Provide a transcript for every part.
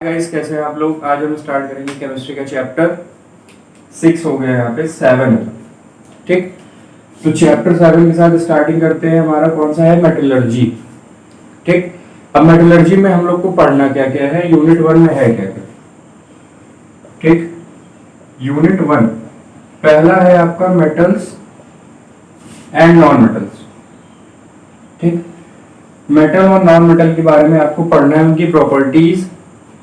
Guys, कैसे हैं आप लोग। आज हम स्टार्ट करेंगे केमिस्ट्री का चैप्टर 6 हो गया, यहाँ पे 7। ठीक, तो चैप्टर 7 के साथ स्टार्टिंग करते हैं। हमारा कौन सा है? मेटलर्जी। ठीक, अब मेटलर्जी में हम लोग को पढ़ना क्या क्या है, यूनिट 1 में है क्या क्या। ठीक, यूनिट 1 पहला है आपका मेटल्स एंड नॉन मेटल्स। ठीक, मेटल और नॉन मेटल के बारे में आपको पढ़ना है, उनकी प्रॉपर्टीज।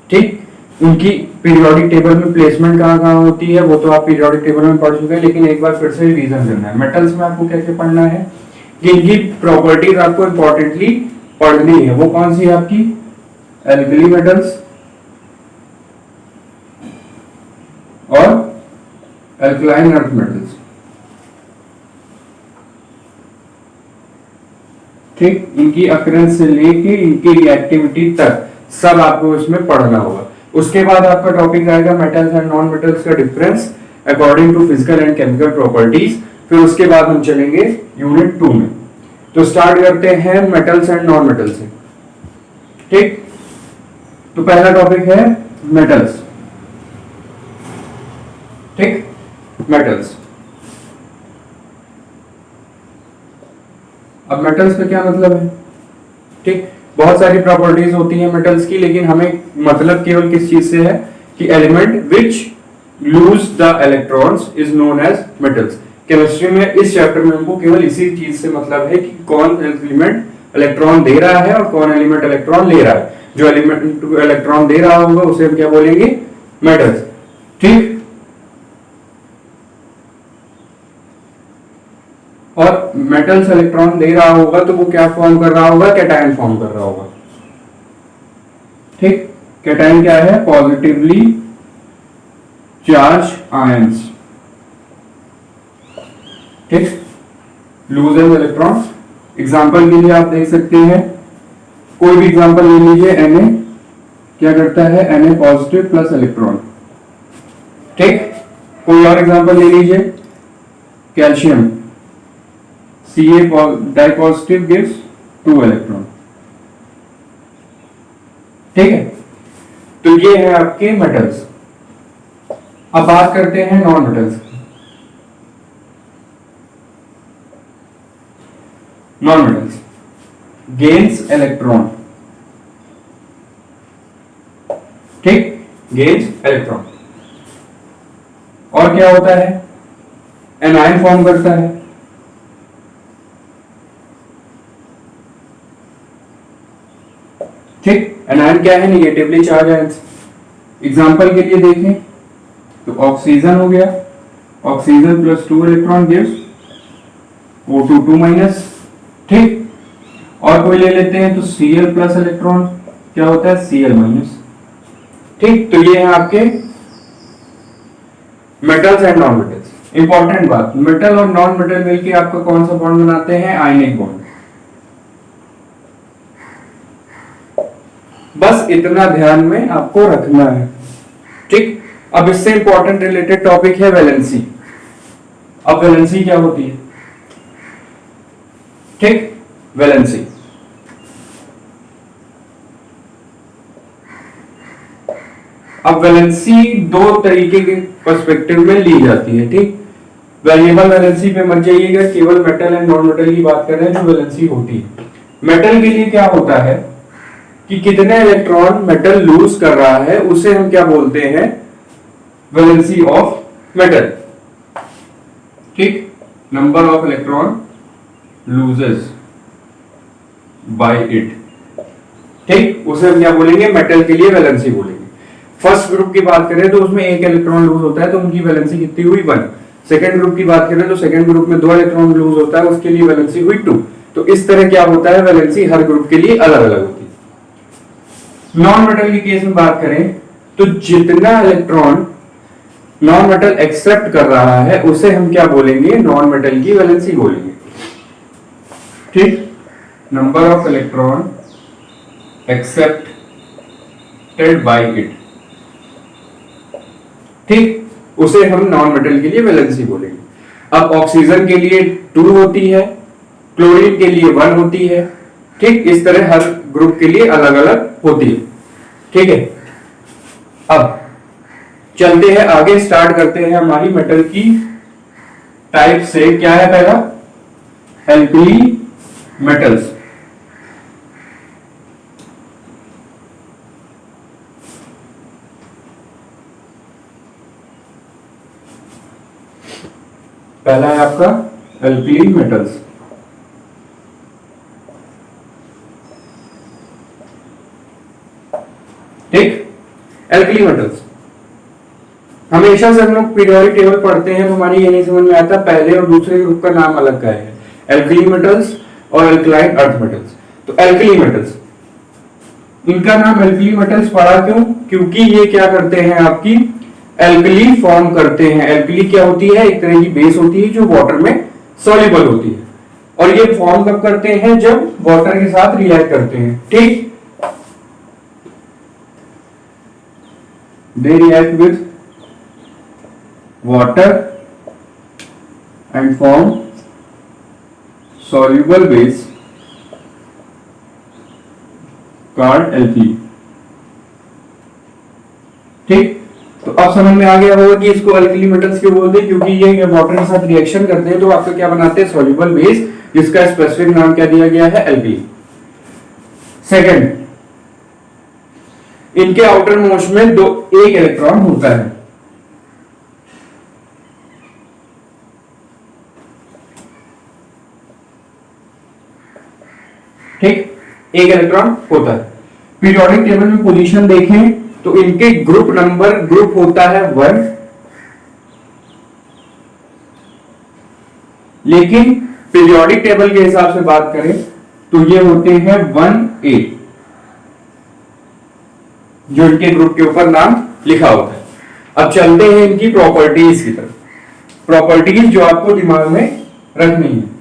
ठीक, उनकी पीरियोडिक टेबल में प्लेसमेंट कहाँ कहाँ होती है वो तो आप पीरियोडिक टेबल में पढ़ चुके हैं, लेकिन एक बार फिर से रिवीजन करना है। मेटल्स में आपको क्या क्या पढ़ना है कि इनकी प्रॉपर्टीज आपको इंपॉर्टेंटली पढ़नी है। वो कौन सी है आपकी? एल्कली मेटल्स और एल्कलाइन अर्थ मेटल्स। ठीक, इनकी अकरेंस से लेके इनकी रिएक्टिविटी तक सब आपको इसमें पढ़ना होगा। उसके बाद आपका टॉपिक आएगा मेटल्स एंड नॉन मेटल्स का difference according to physical and chemical properties. फिर उसके बाद हम चलेंगे यूनिट 2 में। तो स्टार्ट करते हैं मेटल्स एंड नॉन मेटल्स से। ठीक, तो पहला टॉपिक है मेटल्स। ठीक, मेटल्स। अब मेटल्स का क्या मतलब है? ठीक, बहुत सारी प्रॉपर्टीज होती हैं मेटल्स की, लेकिन हमें मतलब केवल किस चीज से है कि element which lose the electrons is known as metals. Chemistry में इस चैप्टर में हमको केवल इसी चीज से मतलब है कि कौन एलिमेंट इलेक्ट्रॉन दे रहा है और कौन एलिमेंट इलेक्ट्रॉन ले रहा है। जो एलिमेंट इलेक्ट्रॉन दे रहा होगा उसे हम क्या बोलेंगे? मेटल्स। ठीक, और मेटल्स इलेक्ट्रॉन दे रहा होगा तो वो क्या फॉर्म कर रहा होगा? कैटायन फॉर्म कर रहा होगा। ठीक, कैटायन क्या है? Positively charge ions. ठीक, लूजेस इलेक्ट्रॉन। एग्जांपल के लिए आप देख सकते हैं, कोई भी एग्जांपल ले लीजिए। Na क्या करता है? Na positive plus electron. ठीक, कोई और एग्जांपल ले लीजिए, कैल्शियम Ca डाइपॉजिटिव गिव्स 2 इलेक्ट्रॉन। ठीक है, तो ये है आपके मेटल्स। अब बात करते हैं non metals. Non metals gains electron. ठीक, गेन्स इलेक्ट्रॉन। और क्या होता है? एनायन फॉर्म करता है। ठीक, एनायन क्या है? Negatively charge ions. एग्जांपल के लिए देखें तो ऑक्सीजन हो गया, oxygen plus 2 electron gives O2 2 minus. ठीक, और कोई ले लेते हैं तो Cl प्लस इलेक्ट्रॉन क्या होता है? Cl minus. ठीक, तो ये है आपके metals and non metals. Important बात, मेटल और नॉन मेटल मिलकर आपका कौन सा बॉन्ड बनाते हैं? Ionic bond. बस इतना ध्यान में आपको रखना है। ठीक, अब इससे इंपॉर्टेंट रिलेटेड टॉपिक है वैलेंसी। अब वैलेंसी क्या होती है? ठीक, वैलेंसी अब वैलेंसी दो तरीके के पर्सपेक्टिव में ली जाती है। ठीक, वेरिएबल वैलेंसी पे मत जाइएगा, केवल मेटल एंड नॉन मेटल की बात कर रहे हैं जो वैलेंसी होती है। मेटल के लिए क्या होता है कि कितने इलेक्ट्रॉन मेटल लूज कर रहा है उसे हम क्या बोलते हैं? Valency of metal. ठीक, number of electron loses by it. ठीक, उसे हम क्या बोलेंगे? मेटल के लिए वैलेंसी बोलेंगे। फर्स्ट ग्रुप की बात करें तो उसमें 1 इलेक्ट्रॉन लूज होता है तो उनकी वैलेंसी कितनी हुई? 1। सेकेंड ग्रुप की बात करें तो सेकेंड ग्रुप में 2 इलेक्ट्रॉन लूज होता है, उसके लिए वैलेंसी हुई 2। तो इस तरह क्या होता है? वैलेंसी हर ग्रुप के लिए अलग अलग होती है। नॉन मेटल के केस में बात करें तो जितना इलेक्ट्रॉन नॉन मेटल एक्सेप्ट कर रहा है उसे हम क्या बोलेंगे? नॉन मेटल की वैलेंसी बोलेंगे। ठीक, number of electron accepted by it. ठीक, उसे हम नॉन मेटल के लिए वैलेंसी बोलेंगे। अब ऑक्सीजन के लिए 2 होती है, क्लोरीन के लिए 1 होती है। ठीक, इस तरह हर ग्रुप के लिए अलग अलग होती है। ठीक है, अब चलते हैं आगे, स्टार्ट करते हैं हमारी मेटल की टाइप से। क्या है पहला? Alkali metals. पहला है आपका एल्कली मेटल्स। ठीक, एल्कली मेटल्स हमेशा से हम लोग पीरियोडिक टेबल पढ़ते हैं तो हमारी ये नहीं समझ में आता पहले और दूसरे ग्रुप का नाम अलग का है, एल्कली मेटल्स और एल्कलाइन अर्थ मेटल्स। तो एल्कली मेटल्स, इनका नाम एल्कली मेटल्स पड़ा क्यों? क्योंकि ये क्या करते हैं, आपकी एल्कली फॉर्म करते हैं। एल्कली क्या होती है? एक तरह की बेस होती है जो वाटर में सॉल्युबल होती है, और ये फॉर्म कब करते हैं? जब वाटर के साथ रिएक्ट करते हैं। ठीक, they react with water and form soluble base called alkali। ठीक, तो अब समझ में आ गया होगा कि इसको अल्कली मेटल्स क्यों बोलते हैं, क्योंकि ये वाटर के साथ रिएक्शन करते हैं तो आपको क्या बनाते हैं? सॉल्युबल बेस, जिसका स्पेसिफिक नाम क्या दिया गया है? एल्कली। सेकंड, इनके आउटर मोस्ट में एक इलेक्ट्रॉन होता है। ठीक, एक इलेक्ट्रॉन होता है। पीरियोडिक टेबल में पोजीशन देखें तो इनके ग्रुप होता है 1, लेकिन पीरियोडिक टेबल के हिसाब से बात करें तो ये होते हैं 1A, जो इनके ग्रुप के ऊपर नाम लिखा होता है। अब चलते हैं इनकी प्रॉपर्टीज की तरफ। प्रॉपर्टीज जो आपको दिमाग में रखनी है।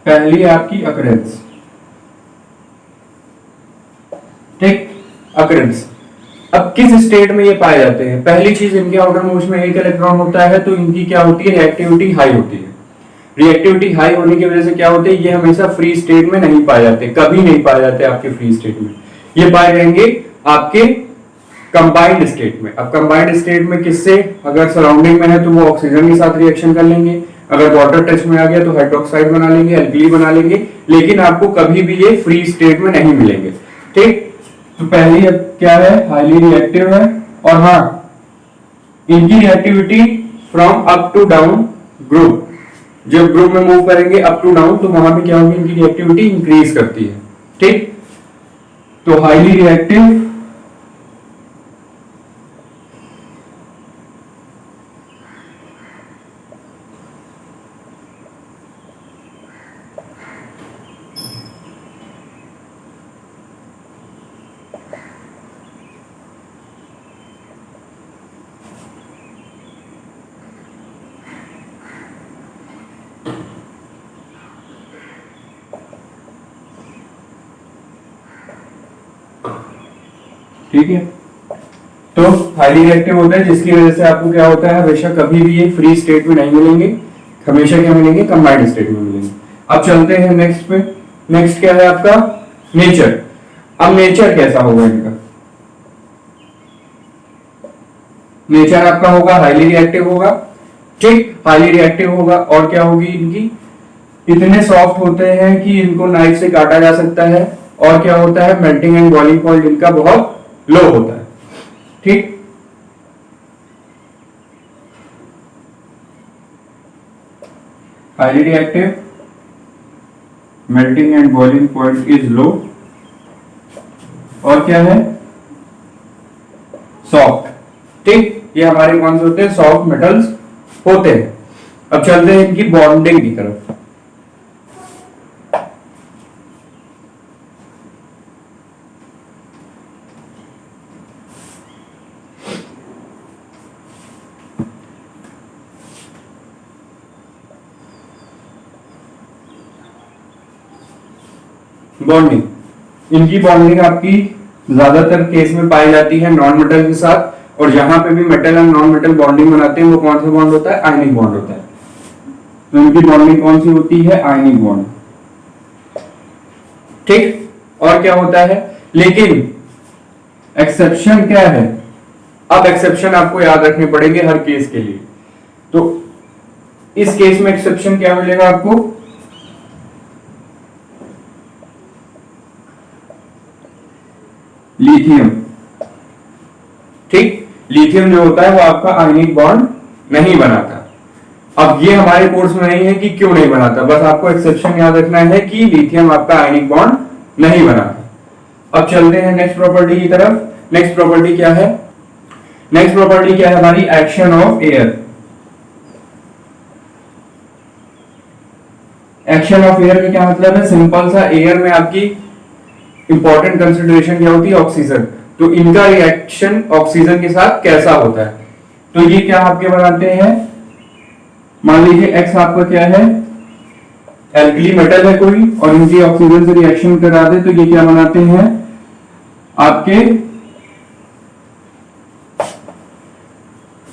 पहली आपकी अकरेंस। ठीक, अकरेंस। अब किस स्टेट में ये पाए जाते हैं? पहली चीज, इनके आउटर मोस्ट में एक इलेक्ट्रॉन होता है तो इनकी क्या होती है? रिएक्टिविटी हाई होती है। रिएक्टिविटी हाई होने की वजह से क्या होते हैं? ये हमेशा फ्री स्टेट में नहीं पाए जाते, कभी नहीं पाए जाते आपके फ्री स्टेट में। ये पाए जाएंगे आपके कंबाइंड स्टेट में। अब कंबाइंड स्टेट में किससे? अगर सराउंडिंग में है तो वो ऑक्सीजन के साथ रिएक्शन कर लेंगे, अगर वाटर टच में आ गया तो हाइड्रोक्साइड बना लेंगे, एल्कली बना लेंगे, लेकिन आपको कभी भी ये फ्री स्टेट में नहीं मिलेंगे। ठीक, तो पहली क्या है? हाईली रिएक्टिव है, और हाँ, इनकी reactivity from up to down group, जब ग्रुप में मूव करेंगे अप टू डाउन तो वहां पे क्या होगी? इनकी रिएक्टिविटी इंक्रीज करती है। ठीक, तो हाईली रिएक्टिव, ठीक है, तो हाईली रिएक्टिव होता है जिसकी वजह से आपको क्या होता है? हमेशा कभी भी ये फ्री स्टेट में नहीं मिलेंगे, हमेशा क्या मिलेंगे? कंबाइंड स्टेट में मिलेंगे। अब चलते हैं नेक्स्ट पे। नेक्स्ट क्या है आपका? नेचर। अब नेचर कैसा होगा इनका? नेचर आपका होगा हाईली रिएक्टिव होगा। ठीक, हाईली रिएक्टिव होगा, और क्या होगी इनकी? इतने सॉफ्ट होते हैं कि इनको नाइफ से काटा जा सकता है, और क्या होता है? मेल्टिंग एंड बॉइलिंग पॉइंट इनका बहुत लो होता है। ठीक, highly reactive, melting and boiling point is low, और क्या है? सॉफ्ट। ठीक, ये हमारे कौन से होते हैं? सॉफ्ट मेटल्स होते हैं। अब चलते हैं इनकी बॉन्डिंग की तरफ। बॉन्डिंग, इनकी बॉन्डिंग आपकी ज्यादातर केस में पाई जाती है नॉन मेटल के साथ, और जहां पे भी metal and non metal bonding बनाते हैं वो कौन सा बॉन्ड होता है? आयनिक बॉन्ड होता है। तो इनकी बॉन्डिंग कौन सी होती है? Ionic bond. ठीक, और क्या होता है? लेकिन एक्सेप्शन क्या है? अब एक्सेप्शन आपको याद रखने पड़ेंगे हर केस के लिए। तो इस केस में एक्सेप्शन क्या मिलेगा आपको? लिथियम। ठीक, लिथियम जो होता है वो आपका आयनिक बॉन्ड नहीं बनाता। अब ये हमारे कोर्स में नहीं है कि क्यों नहीं बनाता, बस आपको एक्सेप्शन याद रखना है कि लिथियम आपका आयनिक बॉन्ड नहीं बनाता। अब चलते हैं नेक्स्ट प्रॉपर्टी की तरफ। नेक्स्ट प्रॉपर्टी क्या है? नेक्स्ट प्रॉपर्टी क्या है हमारी? Action of air. Action of air का क्या मतलब है? सिंपल सा, एयर में आपकी इंपॉर्टेंट कंसिडरेशन क्या होती है? ऑक्सीजन। तो इनका रिएक्शन ऑक्सीजन के साथ कैसा होता है? तो ये क्या आपके बनाते हैं? मान लीजिए एक्स आपका क्या है? एल्कली मेटल है कोई, और इनकी ऑक्सीजन से रिएक्शन करा दे तो ये क्या बनाते हैं? आपके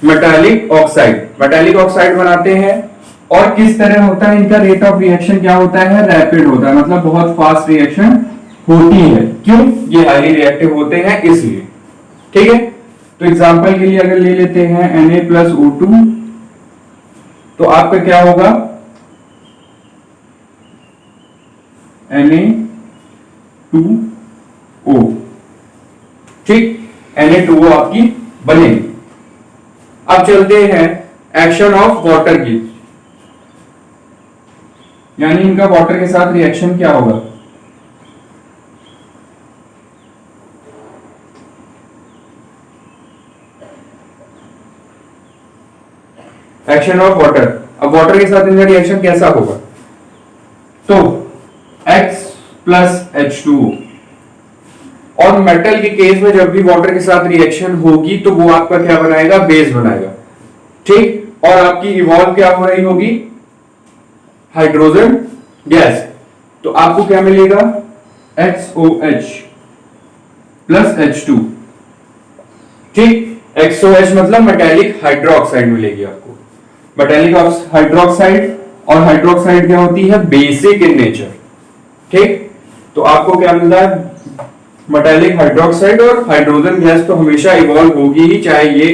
मेटालिक ऑक्साइड। मेटालिक ऑक्साइड बनाते हैं। और किस तरह होता है इनका रेट ऑफ रिएक्शन? क्या होता है? रैपिड होता है, मतलब बहुत फास्ट रिएक्शन होती है। क्यों? ये हाईली रिएक्टिव होते हैं इसलिए। ठीक है, तो एग्जांपल के लिए अगर ले लेते हैं Na+O2, तो आपका क्या होगा? Na2O। ठीक, Na2O आपकी बनेगी। अब चलते हैं एक्शन ऑफ वाटर की, यानी इनका वाटर के साथ रिएक्शन क्या होगा? Action of water. अब वाटर के साथ इनका रिएक्शन कैसा होगा? तो X+H2O। और मेटल के केस में जब भी वाटर के साथ रिएक्शन होगी तो वो आपका क्या बनाएगा? बेस बनाएगा। ठीक, और आपकी इवॉल्व क्या हो रही होगी? Hydrogen gas. तो आपको क्या मिलेगा? XOH plus H2। ठीक, XOH मतलब मेटालिक हाइड्रोक्साइड मिलेगी आपको। मेटालिक हाइड्रोक्साइड, और हाइड्रोक्साइड क्या होती है? Basic in nature. ठीक, तो आपको क्या मिलता है? Metallic hydroxide. और हाइड्रोजन गैस तो हमेशा इवॉल्व होगी ही, चाहे ये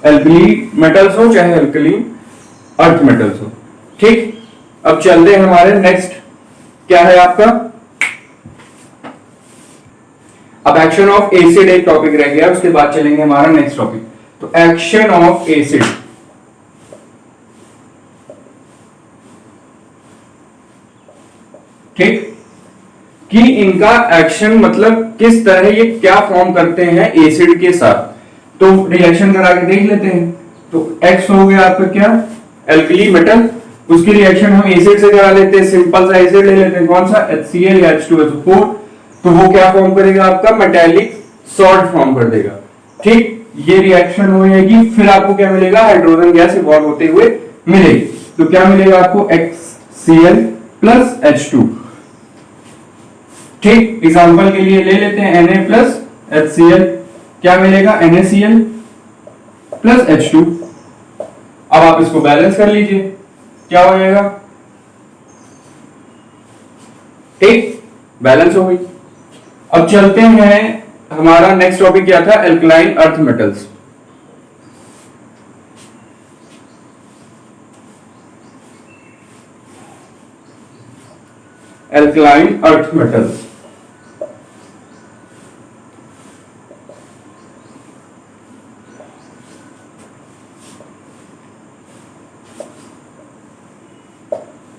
एल्कली मेटल्स हो चाहे एल्कली अर्थ मेटल्स हो। ठीक, अब चलते हैं हमारे नेक्स्ट, क्या है आपका? अब एक्शन ऑफ एसिड एक टॉपिक रह गया, उसके बाद चलेंगे हमारा नेक्स्ट टॉपिक। तो एक्शन ऑफ एसिड। ठीक, कि इनका एक्शन मतलब किस तरह ये क्या फॉर्म करते हैं एसिड के साथ। तो रिएक्शन करा के देख लेते हैं। तो X हो गया आपका क्या? एल्कली मेटल, उसकी रिएक्शन हम एसिड से करा लेते हैं। सिंपल सा एसिड ले लेते हैं, कौन सा? HCl या H2SO4। तो वो क्या फॉर्म करेगा? आपका मेटालिक सॉल्ट फॉर्म कर देगा। ठीक, ये रिएक्शन हो जाएगी, फिर आपको क्या मिलेगा? हाइड्रोजन गैस इवॉल्व होते हुए मिलेगी। तो क्या मिलेगा आपको? HCl plus H2। ठीक, एग्जांपल के लिए ले लेते हैं Na प्लस HCl, क्या मिलेगा? NaCl plus H2। अब आप इसको बैलेंस कर लीजिए, क्या हो जाएगा? ठीक, बैलेंस हो गई। अब चलते हैं, हमारा नेक्स्ट टॉपिक क्या था? Alkaline earth metals. Alkaline earth metals.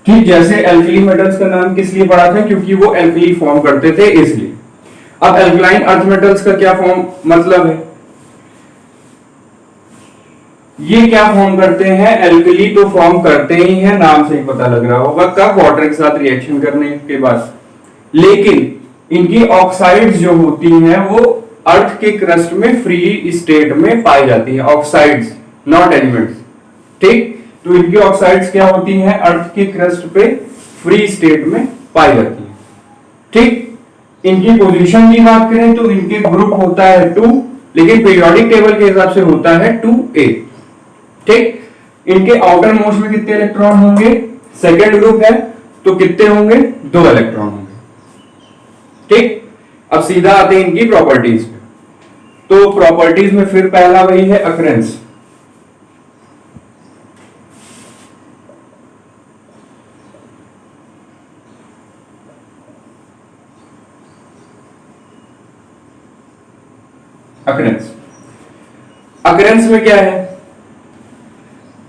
ठीक, जैसे एल्कली मेटल्स का नाम किस लिए पड़ा था? क्योंकि वो एल्कली फॉर्म करते थे इसलिए। अब एल्कलाइन अर्थ मेटल्स का क्या फॉर्म मतलब है? ये क्या फॉर्म करते हैं? एल्कली तो फॉर्म करते ही हैं, नाम से ही पता लग रहा होगा, कब? वाटर के साथ रिएक्शन करने के बाद। लेकिन इनकी ऑक्साइड्स जो होती हैं वो अर्थ के क्रस्ट में फ्री स्टेट में पाई जाती है। Oxides, not elements. ठीक, तो इनकी ऑक्साइड्स क्या होती हैं? अर्थ के क्रस्ट पे फ्री स्टेट में पाई जाती है। ठीक, इनकी पोजीशन की बात करें तो इनके ग्रुप होता है 2, लेकिन पीरियोडिक टेबल के हिसाब से होता है 2a। ठीक, इनके आउटर मोस्ट में कितने इलेक्ट्रॉन होंगे, सेकेंड ग्रुप है तो कितने होंगे, 2 इलेक्ट्रॉन होंगे। ठीक, अब सीधा आते हैं इनकी प्रॉपर्टीज में। तो प्रॉपर्टीज में फिर पहला वही है अकरेंस। अकरेंस, अकरेंस में क्या है,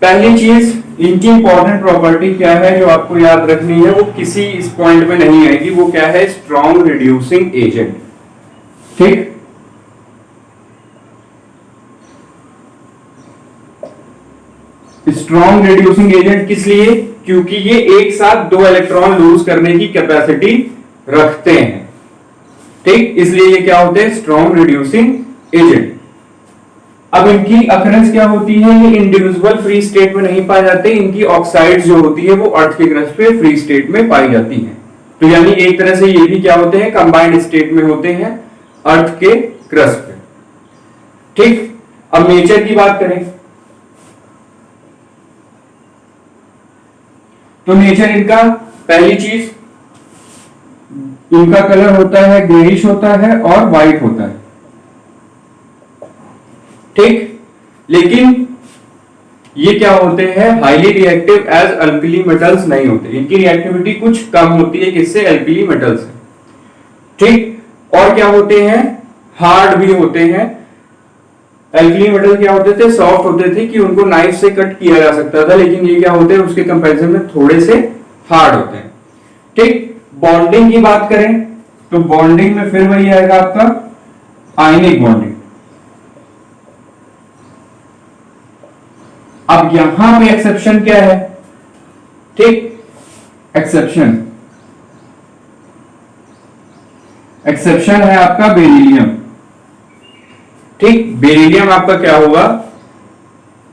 पहली चीज इनकी इंपॉर्टेंट प्रॉपर्टी क्या है जो आपको याद रखनी है, वो किसी इस पॉइंट में नहीं आएगी, वो क्या है, स्ट्रॉन्ग रिड्यूसिंग एजेंट। ठीक, स्ट्रॉन्ग रिड्यूसिंग एजेंट किस लिए, क्योंकि ये एक साथ 2 इलेक्ट्रॉन लूज करने की कैपेसिटी रखते हैं। ठीक, इसलिए ये क्या होते हैं, स्ट्रॉन्ग रिड्यूसिंग एजेंट। अब इनकी अकरेंस क्या होती है, ये इंडिविजुअल फ्री स्टेट में नहीं पाए जाते, इनकी ऑक्साइड्स जो होती है वो अर्थ के क्रस्ट पे फ्री स्टेट में पाई जाती है। तो यानी एक तरह से ये भी क्या होते हैं, कंबाइंड स्टेट में होते हैं अर्थ के क्रस्ट पे। ठीक, अब नेचर की बात करें तो नेचर इनका, पहली चीज इनका कलर होता है ग्रेइश होता है और व्हाइट होता है। ठीक, लेकिन ये क्या होते हैं, highly reactive as alkali metals नहीं होते, इनकी रिएक्टिविटी कुछ कम होती है, किससे, अल्कली मेटल्स से। ठीक, और क्या होते हैं, हार्ड भी होते हैं। अल्कली मेटल क्या होते थे, सॉफ्ट होते थे कि उनको नाइफ से कट किया जा सकता था, लेकिन ये क्या होते हैं उसके कंपैरिजन में थोड़े से हार्ड होते हैं। ठीक, बॉन्डिंग की बात करें तो बॉन्डिंग में फिर वही आएगा आपका आयनिक बॉन्डिंग। अब यहां पे एक्सेप्शन क्या है, ठीक, एक्सेप्शन है आपका बेरिलियम। ठीक, बेरिलियम आपका क्या होगा,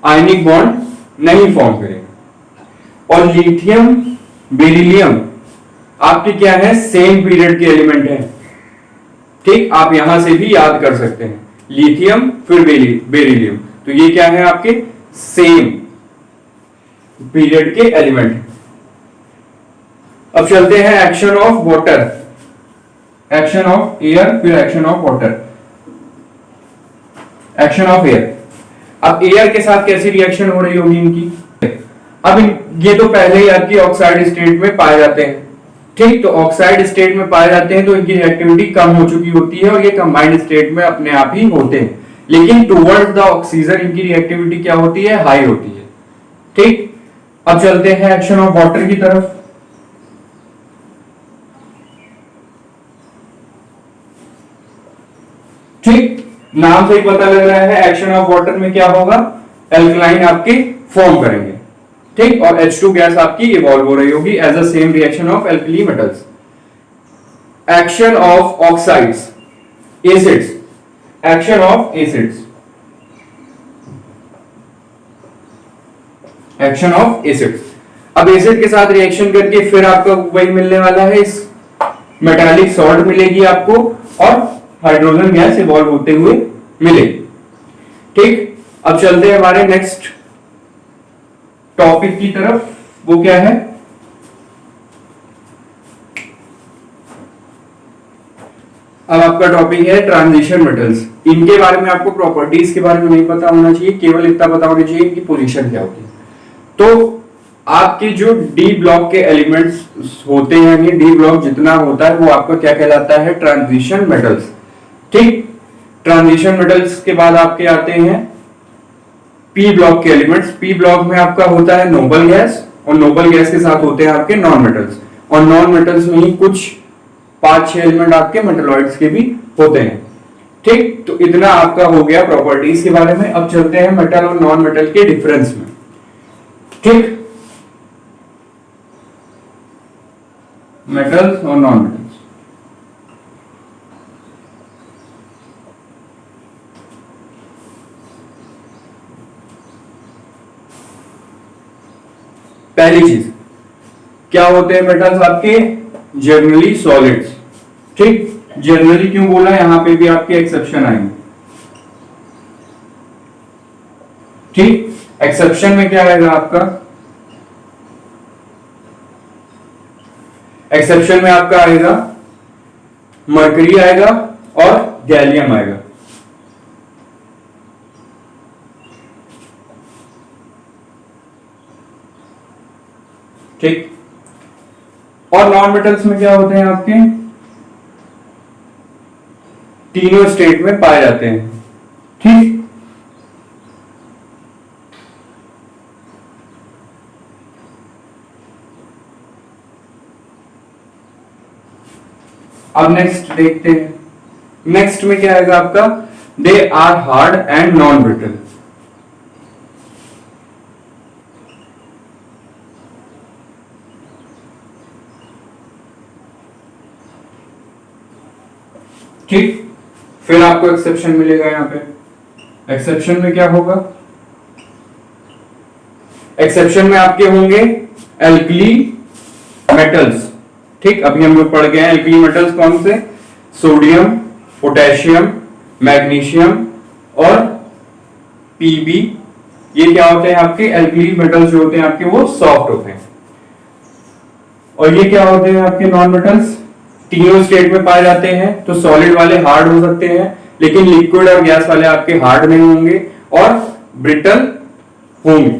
आयनिक बॉन्ड नहीं फॉर्म करेगा। और लिथियम बेरिलियम आपके क्या है, सेम पीरियड के एलिमेंट है। ठीक, आप यहां से भी याद कर सकते हैं, लिथियम फिर बेरिलियम, तो ये क्या है आपके सेम पीरियड के एलिमेंट। अब चलते हैं action of water, action of air, फिर action of water, action of air. अब एयर के साथ कैसी रिएक्शन हो रही होगी इनकी, अब ये तो पहले ही आपकी ऑक्साइड स्टेट में पाए जाते हैं। ठीक, तो ऑक्साइड स्टेट में पाए जाते हैं तो इनकी रिएक्टिविटी कम हो चुकी होती है और ये कंबाइंड स्टेट में अपने आप ही होते हैं, लेकिन टुवर्ड्स द ऑक्सीजन इनकी रिएक्टिविटी क्या होती है, हाई होती है। ठीक, अब चलते हैं एक्शन ऑफ वाटर की तरफ। ठीक, नाम से ही पता लग रहा है एक्शन ऑफ वाटर में क्या होगा, एल्कलाइन आपके फॉर्म करेंगे। ठीक, और H2 गैस आपकी इवॉल्व हो रही होगी as a same reaction of alkali metals. Action of oxides, acids, action of acids, action of acids. अब एसिड के साथ रिएक्शन करके फिर आपका वही मिलने वाला है, इस मेटालिक सॉल्ट मिलेगी आपको और हाइड्रोजन गैस इवॉल्व होते हुए मिलेगी। ठीक, अब चलते हैं हमारे नेक्स्ट टॉपिक की तरफ, वो क्या है, अब आपका टॉपिक है ट्रांजिशन मेटल्स। इनके बारे में आपको प्रॉपर्टीज के बारे में नहीं पता होना चाहिए, केवल इतना पता होना चाहिए इनकी पोजीशन क्या होती है। तो आपके जो डी ब्लॉक के एलिमेंट्स होते हैं, ये डी ब्लॉक जितना होता है वो आपका क्या कहलाता है, ट्रांजिशन मेटल्स। ठीक, ट्रांजिशन मेटल्स के बाद आपके आते हैं पी ब्लॉक के एलिमेंट्स। पी ब्लॉक में आपका होता है नोबल गैस, और नोबल गैस के साथ होते हैं आपके नॉन मेटल्स, और नॉन मेटल्स में ही कुछ 5-6 एलिमेंट आपके मेटलॉइड्स के भी होते हैं। ठीक, तो इतना आपका हो गया प्रॉपर्टीज के बारे में। अब चलते हैं मेटल और नॉन मेटल के डिफरेंस में। ठीक, मेटल्स और नॉन मेटल्स। पहली चीज क्या होते हैं मेटल्स आपके, जनरली सॉलिड्स। ठीक, जनरली क्यों बोला, यहां पे भी आपके एक्सेप्शन आएंगे। ठीक, एक्सेप्शन में क्या आएगा आपका, एक्सेप्शन में आपका आएगा मरकरी आएगा और गैलियम आएगा। ठीक, और नॉन मेटल्स में क्या होते हैं आपके, तीनों स्टेट में पाए जाते हैं। ठीक, अब नेक्स्ट देखते हैं, नेक्स्ट में क्या आएगा आपका, they are hard and non brittle. ठीक, फिर आपको एक्सेप्शन मिलेगा यहां पे। एक्सेप्शन में क्या होगा, एक्सेप्शन में आपके होंगे एल्कली मेटल्स। ठीक, अभी हम लोग पढ़ गए हैं एल्कली मेटल्स कौन से, सोडियम, पोटेशियम, मैग्नीशियम और पीबी। ये क्या होते हैं आपके एल्कली मेटल्स, जो होते हैं आपके वो सॉफ्ट होते हैं। और ये क्या होते हैं आपके नॉन मेटल्स, तीनों स्टेट में पाए जाते हैं। तो सॉलिड वाले हार्ड हो सकते हैं, लेकिन लिक्विड और गैस वाले आपके हार्ड नहीं होंगे और ब्रिटल होंगे।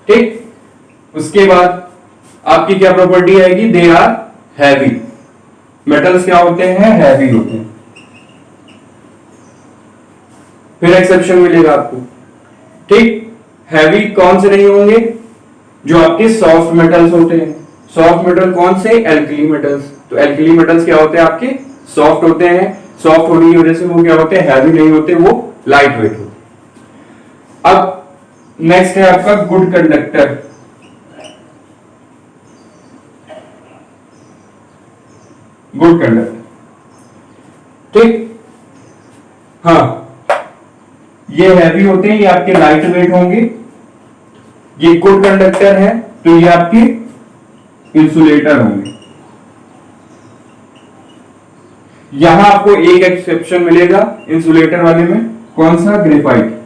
ठीक, उसके बाद आपकी क्या प्रॉपर्टी आएगी, दे आर हैवी। मेटल्स क्या होते हैं, हैवी होते हैं। फिर एक्सेप्शन मिलेगा आपको। ठीक, हैवी कौन से नहीं होंगे, जो आपके सॉफ्ट मेटल्स होते हैं। सॉफ्ट मेटल कौन से, एल्कली मेटल्स। तो एल्कली मेटल्स क्या होते हैं आपके, सॉफ्ट होते हैं। सॉफ्ट होने की वजह से वो क्या होते हैं, हैवी नहीं होते, वो लाइट वेट होते। अब नेक्स्ट है आपका गुड कंडक्टर। गुड कंडक्टर, ठीक, हाँ, ये हैवी होते हैं, ये आपके लाइट वेट होंगे। ये गुड कंडक्टर है, तो ये आपके इंसुलेटर होंगे। यहां आपको एक एक्सेप्शन मिलेगा इंसुलेटर वाले में, कौन सा, ग्रेफाइट।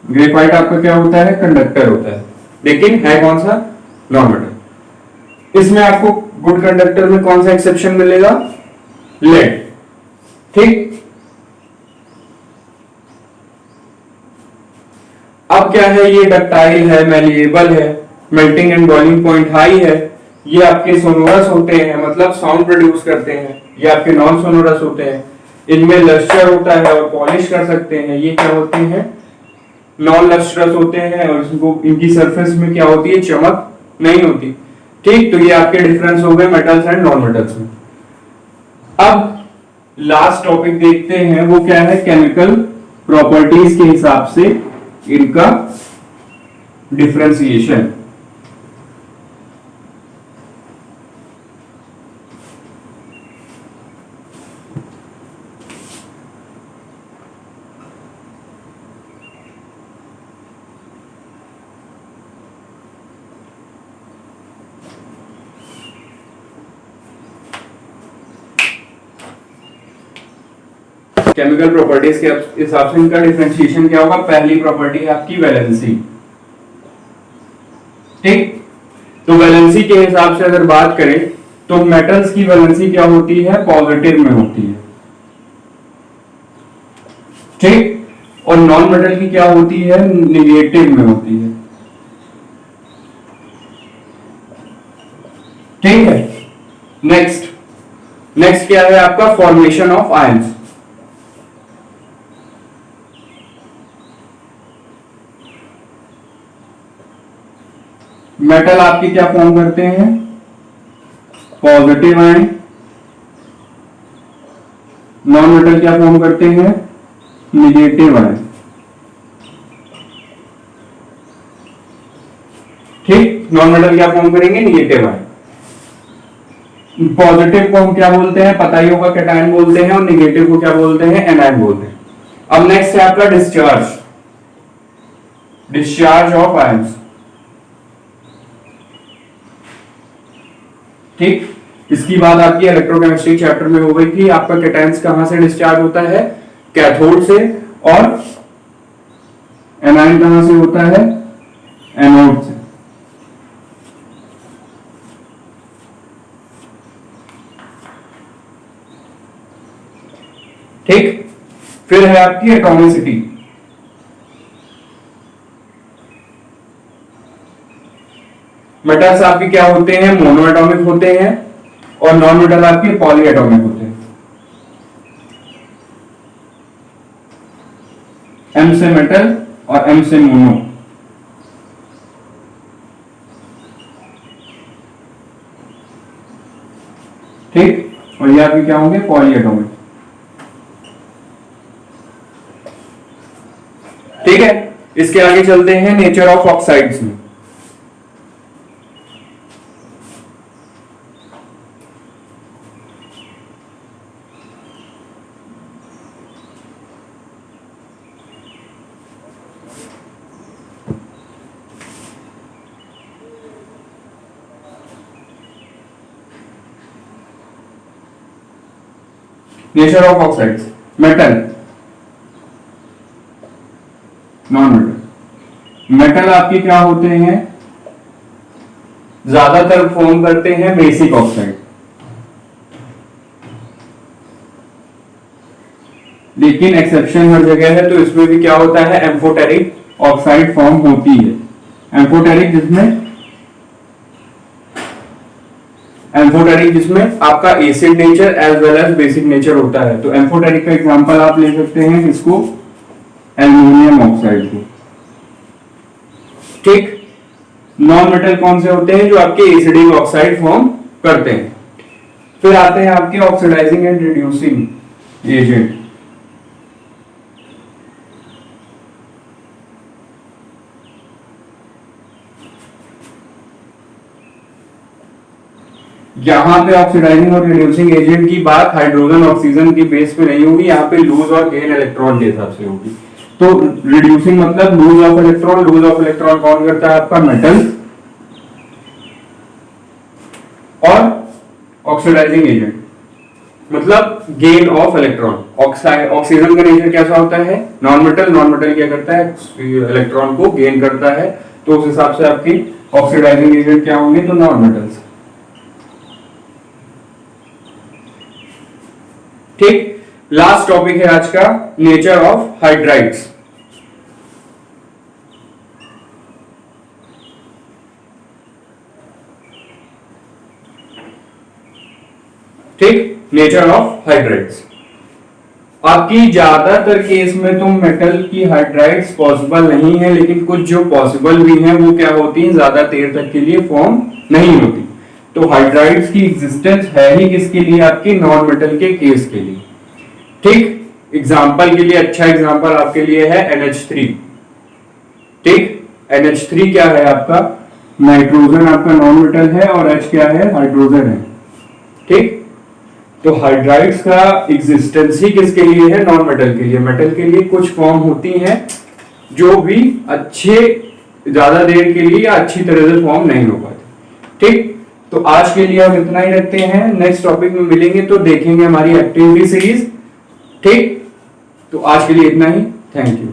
ग्रेफाइट आपका क्या होता है, कंडक्टर होता है, लेकिन है कौन सा, नॉन मेटल। इसमें आपको गुड कंडक्टर में कौन सा एक्सेप्शन मिलेगा, लेड। ठीक, अब क्या है, ये डक्टाइल है, मैलिएबल है, melting and boiling point high है। ये आपके सोनोरस होते हैं, मतलब साउंड प्रोड्यूस करते हैं। ये आपके नॉन सोनोरस होते हैं। इनमें लस्टर होता है और पॉलिश कर सकते हैं। ये क्या होते हैं, नॉन लस्टरस होते हैं, और इसको इनकी सरफेस में क्या होती है, चमक नहीं होती। ठीक, तो ये आपके डिफरेंस हो गए मेटल्स एंड नॉन मेटल्स में। अब लास्ट टॉपिक देखते हैं, वो क्या है, केमिकल प्रॉपर्टीज के हिसाब से इनका डिफरेंशिएशन। केमिकल प्रॉपर्टीज के हिसाब से इनका डिफरेंशिएशन क्या होगा। पहली प्रॉपर्टी है आपकी वैलेंसी। ठीक, तो वैलेंसी के हिसाब से अगर बात करें तो मेटल्स की वैलेंसी क्या होती है, पॉजिटिव में होती है। ठीक, और नॉन मेटल की क्या होती है, निगेटिव में होती है। ठीक है, नेक्स्ट क्या है आपका, फॉर्मेशन ऑफ आयंस। मेटल आपके क्या फॉर्म करते हैं, पॉजिटिव आयन। नॉन मेटल क्या फॉर्म करते हैं, निगेटिव आयन। ठीक, नॉन मेटल क्या फॉर्म करेंगे, निगेटिव आयन। पॉजिटिव को हम क्या बोलते हैं, पता ही होगा, कैटायन बोलते हैं, और निगेटिव को क्या बोलते हैं, एनायन बोलते हैं। अब नेक्स्ट है आपका डिस्चार्ज ऑफ आयंस। ठीक, इसकी बात आपकी इलेक्ट्रोकेमिस्ट्री चैप्टर में हो गई थी। आपका कैटायंस कहां से डिस्चार्ज होता है, कैथोड से, और एनायन कहां से होता है, एनोड से। ठीक, फिर है आपकी एटॉमिसिटी। मेटल्स आपके क्या होते हैं, मोनो एटॉमिक होते हैं, और नॉन मेटल आपके पॉली एटॉमिक होते हैं। एम से मेटल और एम से मोनो। ठीक, और ये आपके क्या होंगे, पॉली एटॉमिक। ठीक है, इसके आगे चलते हैं नेचर ऑफ ऑक्साइड्स में। Nature of oxides, metal, non metal. Metal आपके क्या होते हैं, ज्यादातर फॉर्म करते हैं बेसिक ऑक्साइड, लेकिन एक्सेप्शन हर जगह है, तो इसमें भी क्या होता है, एम्फोटेरिक ऑक्साइड फॉर्म होती है। एम्फोटेरिक जिसमें आपका acid nature as well as basic nature होता है। तो एम्फोटेरिक का एग्जांपल आप ले सकते हैं किसको, एल्युमिनियम ऑक्साइड को। ठीक, नॉन मेटल कौन से होते हैं, जो आपके एसिडिक ऑक्साइड फॉर्म करते हैं। फिर आते हैं आपके ऑक्सीडाइजिंग एंड रिड्यूसिंग एजेंट। यहां पे ऑक्सीडाइजिंग और रिड्यूसिंग एजेंट की बात हाइड्रोजन ऑक्सीजन की बेस पे नहीं होगी, यहाँ पे लूज और गेन इलेक्ट्रॉन के हिसाब से होगी। तो रिड्यूसिंग मतलब lose of electron. Lose of electron कौन करता है, आपका मेटल। और ऑक्सीडाइजिंग एजेंट मतलब गेन ऑफ इलेक्ट्रॉन। ऑक्सीजन का नेचर कैसा होता है, नॉन मेटल। नॉन मेटल क्या करता है, इलेक्ट्रॉन को गेन करता है। तो उस हिसाब से आपकी ऑक्सीडाइजिंग एजेंट क्या होंगे, तो नॉन मेटल्स। ठीक, लास्ट टॉपिक है आज का, नेचर ऑफ हाइड्राइड्स। ठीक, नेचर ऑफ हाइड्राइड्स। आपकी ज्यादातर केस में तो मेटल की हाइड्राइड्स पॉसिबल नहीं है, लेकिन कुछ जो पॉसिबल भी हैं वो क्या होती हैं, ज्यादा देर तक के लिए फॉर्म नहीं होती। तो हाइड्राइड्स की एग्जिस्टेंस है ही किसके लिए, आपके नॉन मेटल के केस के लिए। ठीक, एग्जांपल के लिए अच्छा एग्जांपल आपके लिए है NH3। ठीक, NH3 क्या है आपका, नाइट्रोजन आपका नॉन मेटल है, और H क्या है, हाइड्रोजन है। ठीक, तो हाइड्राइड्स का एग्जिस्टेंस ही किसके लिए है, नॉन मेटल के लिए। मेटल के लिए कुछ फॉर्म होती हैं जो भी अच्छे ज्यादा देर के लिए या अच्छी तरह से फॉर्म नहीं हो पाती। ठीक, तो आज के लिए हम इतना ही रखते हैं, नेक्स्ट टॉपिक में मिलेंगे तो देखेंगे हमारी एक्टिविटी सीरीज। ठीक, तो आज के लिए इतना ही, थैंक यू।